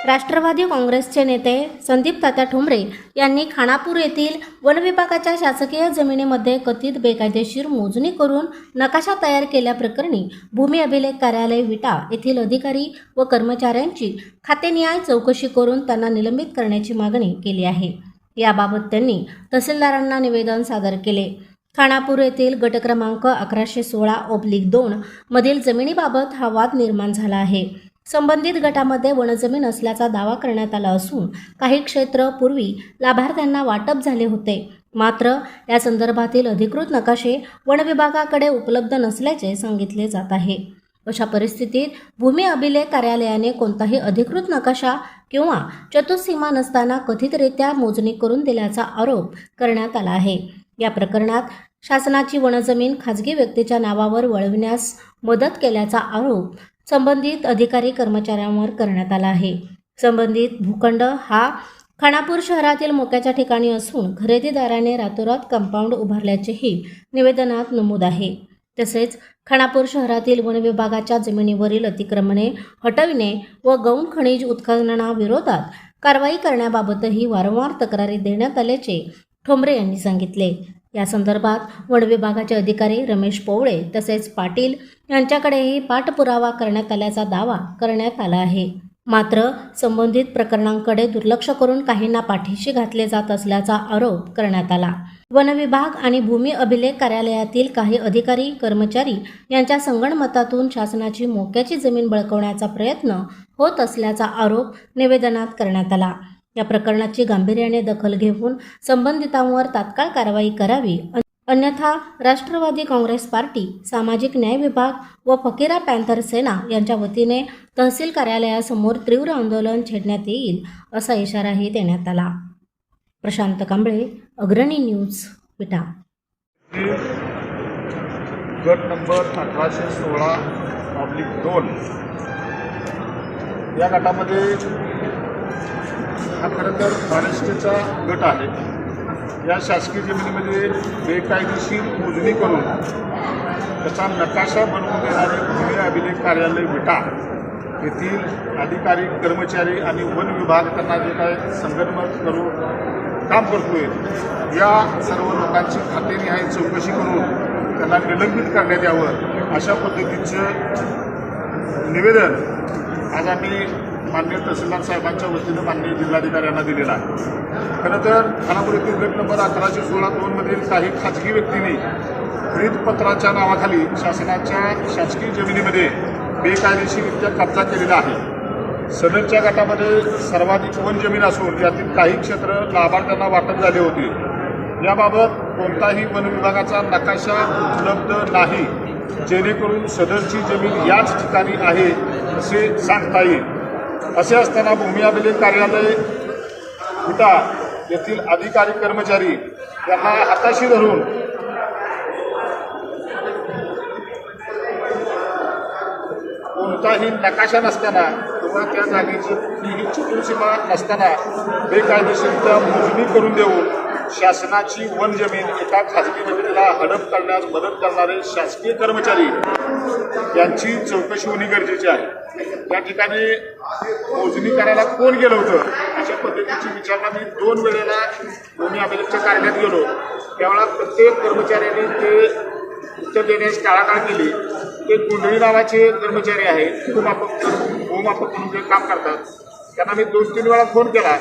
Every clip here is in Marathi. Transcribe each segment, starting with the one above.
राष्ट्रवादी काँग्रेसचे नेते संदीप तात्या ठोंबरे यांनी खानापूर येथील वन विभागाच्या शासकीय जमिनीमध्ये कथित बेकायदेशीर मोजणी करून नकाशा तयार केल्याप्रकरणी भूमी अभिलेख कार्यालय विटा येथील अधिकारी व कर्मचाऱ्यांची खातेनिहाय चौकशी करून त्यांना निलंबित करण्याची मागणी केली आहे। याबाबत त्यांनी तहसीलदारांना निवेदन सादर केले। खानापूर येथील गट क्रमांक 1116/2 मधील जमिनीबाबत हा वाद निर्माण झाला आहे। संबंधित गटामध्ये वनजमीन असल्याचा दावा करण्यात आला असून काही क्षेत्र पूर्वी लाभार्थ्यांना वाटप झाले होते, मात्र या संदर्भातील अधिकृत नकाशे वन विभागाकडे उपलब्ध नसल्याचे सांगितले जात आहे। अशा परिस्थितीत भूमी अभिलेख कार्यालयाने कोणताही अधिकृत नकाशा किंवा चतुःसीमा नसताना कथितरित्या मोजणी करून दिल्याचा आरोप करण्यात आला आहे। या प्रकरणात शासनाची वनजमीन खाजगी व्यक्तीच्या नावावर वळविण्यास मदत केल्याचा आरोप संबंधित अधिकारी कर्मचाऱ्यांवर करण्यात आला आहे। संबंधित भूखंड हा खानापूर शहरातील मोक्याच्या ठिकाणी असून खरेदीदाराने रातोरात कंपाऊंड उभारल्याचेही निवेदनात नमूद आहे। तसेच खानापूर शहरातील वन विभागाच्या जमिनीवरील अतिक्रमणे हटविणे व गौण खनिज उत्खननाविरोधात कारवाई करण्याबाबतही वारंवार तक्रारी देण्यात आल्याचे ठोंबरे यांनी सांगितले। या संदर्भात वन विभागाचे अधिकारी रमेश पोवळे तसेच पाटील यांच्याकडेही पाठपुरावा करण्यात आल्याचा दावा करण्यात आला आहे। मात्र संबंधित प्रकरणांकडे दुर्लक्ष करून काहींना पाठीशी घातले जात असल्याचा आरोप करण्यात आला। वन विभाग आणि भूमी अभिलेख कार्यालयातील काही अधिकारी कर्मचारी यांच्या संगनमतातून शासनाची मोक्याची जमीन बळकावण्याचा प्रयत्न होत असल्याचा आरोप निवेदनात करण्यात आला। या प्रकरणाची गांभीर्याने दखल घेऊन संबंधितांवर तात्काळ कारवाई करावी, अन्यथा राष्ट्रवादी काँग्रेस पार्टी, सामाजिक न्याय विभाग व फकीरा पॅंथर सेना यांच्या वतीने तहसील कार्यालयासमोर तीव्र आंदोलन छेडण्यात येईल असा इशाराही देण्यात आला। प्रशांत कांबळे, अग्रणी न्यूज, विटा। गट नंबर 1816/2 या गटामध्ये हा खरं तर फॉरेस्टचा गट आहे। या शासकीय जमिनीमध्ये बेकायदेशीर मोजणी करून त्याचा नकाशा बनवून देणारे भूमी अभिलेख कार्यालय विटा येथील अधिकारी कर्मचारी आणि वन विभाग त्यांना जे काय संगनमत करून काम करतोय, या सर्व लोकांची खातेनिहाय चौकशी करून त्यांना निलंबित करण्यात यावं अशा पद्धतीचं निवेदन आज आम्ही माननीय तहसीलदार साहेबांच्या वतीनं माननीय जिल्हाधिकाऱ्यांना दिलेला आहे। खरं तर खानापूर येथील गट नंबर 1116/2 मधील काही खाजगी व्यक्तींनी खरीदपत्राच्या नावाखाली शासनाच्या शासकीय जमिनीमध्ये बेकायदेशीररित्या कब्जा केलेला आहे। सदरच्या गटामध्ये सर्वाधिक वन जमीन असून यातील काही क्षेत्र लाभार्थ्यांना वाटप झाले होते। याबाबत कोणताही वन विभागाचा नकाशा उपलब्ध नाही, जेणेकरून सदरची जमीन याच ठिकाणी आहे असे सांगता येईल। असे असताना भूमी अभिलेख कार्यालय विटा येथील अधिकारी कर्मचारी यांना हाताशी धरून कोणताही नकाशा नसताना किंवा त्या जागेची कुठलीही चतुःसीमा नसताना बेकायदेशीररित्या मोजणी करून देऊन शासनाची वन जमीन एका खाजगी व्यक्तीला हडप करण्यास मदत करणारे शासकीय कर्मचारी यांची चौकशी होणे गरजेचे आहे। त्या ठिकाणी मोजणी करायला कोण गेलं होतं अशा पद्धतीची विचारणा मी 2 वेळेला भूमी अभिलेखच्या कार्यालयात गेलो। त्यावेळेला प्रत्येक कर्मचाऱ्याने ते उत्तर देण्यास टाळाटाळ केली। ते कुंडळी नावाचे कर्मचारी आहेत, भूमापक म्हणून जे काम करतात, त्यांना मी 2-3 वेळा फोन केला,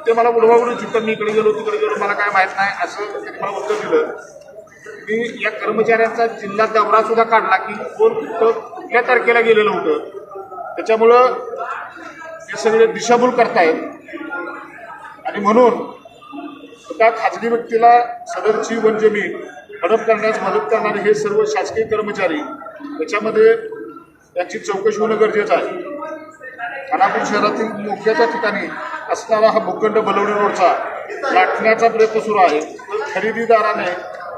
ते मला उडवाउडी चित्तर मी इकडे गेलो तिकडे गेलो, मला काय माहीत नाही असं त्यांनी मला उत्तर दिलं। मी या कर्मचाऱ्यांचा जिल्हा दौरा सुद्धा काढला की कोण कुठल्या तारखेला गेलेलं होतं, त्याच्यामुळं हे सगळे दिशाभूल करतायत आणि म्हणून त्या खाजगी व्यक्तीला सदरची वन जमीन हडप करण्यास मदत करणारे हे सर्व शासकीय कर्मचारी, त्याच्यामध्ये त्यांची चौकशी होणं गरजेचं आहे। खानापूर शहरातील मोक्याच्या ठिकाणी असणारा हा भूखंड बलवडी रोडचा लाटण्याचा प्रयत्न सुरू आहे। खरेदीदाराने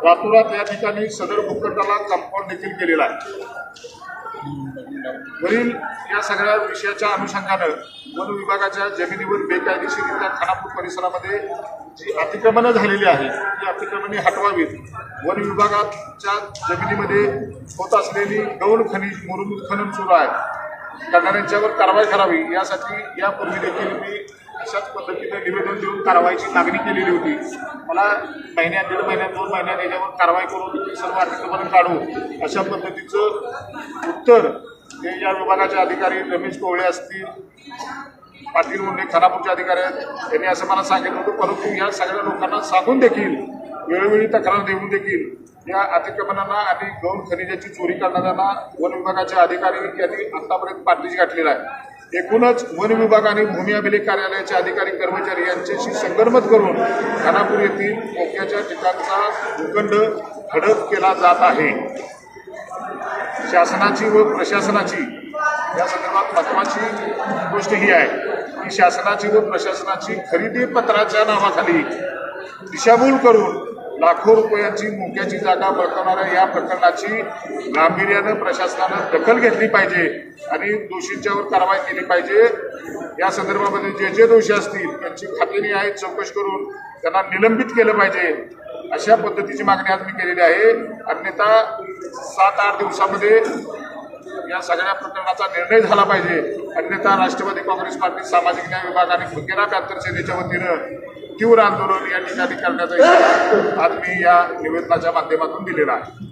रातोरात या ठिकाणी सदर भूखंडाला कंपाऊंड देखील केलेला आहे। वरील या सगळ्या विषयाच्या अनुषंगानं वन विभागाच्या जमिनीवर बेकायदेशीररित्या खानापूर परिसरामध्ये जी अतिक्रमणं झालेली आहेत ती अतिक्रमणे हटवावीत। वन विभागाच्या जमिनीमध्ये होत असलेली गौण खनिज मुरुम उत्खनन सुरू आहे, करणाऱ्यांच्यावर कारवाई करावी यासाठी यापूर्वी देखील मी अशाच पद्धतीने निवेदन देऊन कारवाईची मागणी केलेली होती. मला महिन्यात 1.5 महिन्यात 2 महिन्यात याच्यावर कारवाई करून सर्व आर्थिकपणे काढू अशा पद्धतीचं उत्तर हे या विभागाचे अधिकारी रमेश कोवळे असतील, पाटील मुंडे खानापूरचे अधिकारी आहेत, त्यांनी असं मला सांगितलं होतं. परंतु या सगळ्या लोकांना सांगून देखील वेळोवेळी तक्रार देऊन देखील या अतिक्रमणांना आणि गौण खनिजाची चोरी करणाऱ्यांना वन विभागाचे अधिकारी यांनी आतापर्यंत पाठीशी घातलेला आहे. एकूणच वन विभाग आणि भूमी अभिलेख कार्यालयाचे अधिकारी कर्मचारी यांच्याशी संगनमत करून खानापूर येथील मोक्याच्या ठिकाणचा भूखंड हडप केला जात आहे. शासनाची व प्रशासनाची या संदर्भात महत्त्वाची गोष्ट ही आहे की शासनाची व प्रशासनाची खरेदी पत्राच्या नावाखाली दिशाभूल करून लाखो रुपयांची मोक्याची जागा बळकावणाऱ्या या प्रकरणाची गांभीर्यानं प्रशासनानं दखल घेतली पाहिजे आणि दोषींच्यावर कारवाई केली पाहिजे. या संदर्भामध्ये जे जे दोषी असतील त्यांची खातेनिहाय चौकशी करून त्यांना निलंबित केलं पाहिजे अशा पद्धतीची मागणी आज मी केलेली आहे. अन्यथा 7-8 दिवसामध्ये या सगळ्या प्रकरणाचा निर्णय झाला पाहिजे. अन्यथा राष्ट्रवादी काँग्रेस पार्टी सामाजिक न्याय विभाग आणि फुकेरा पॅंथर सेनेच्या वतीनं तीव्र आंदोलन या ठिकाणी करण्याचा इशारा आज मी या निवेदनाच्या माध्यमातून दिलेला आहे.